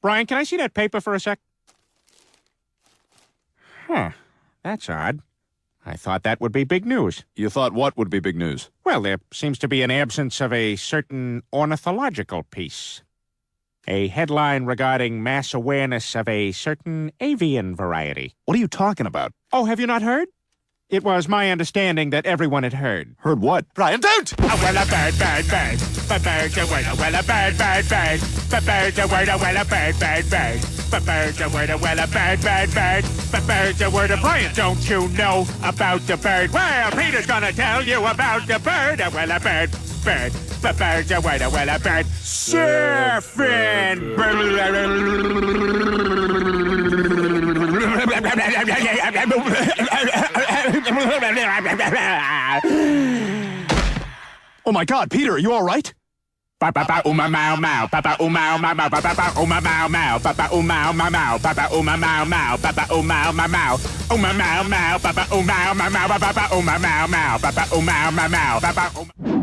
Brian, can I see that paper for a sec? Huh. That's odd. I thought that would be big news. You thought what would be big news? Well, there seems to be an absence of a certain ornithological piece. A headline regarding mass awareness of a certain avian variety. What are you talking about? Oh, have you not heard? It was my understanding that everyone had heard. Heard what? Brian, don't! Oh, well, a bird, bird, bird. But bird's a word, well, a bird, bird, bird. But bird's a word, well, a bird, bird, bird. But bird's a word, well, a bird, bird, bird. But bird's a word, Brian, don't you know about the bird? Well, Peter's gonna tell you about the bird. Well, a bird, bird. But bird's a word, well, a bird. Surfing. Oh my God, Peter, are you all right? Papa uma mau mau, papa uma mau mau, papa uma mau mau, papa uma mau mau, papa uma mau mau, papa uma mau mau, uma mau mau, papa uma mau mau, papa uma mau mau, papa uma mau mau, papa.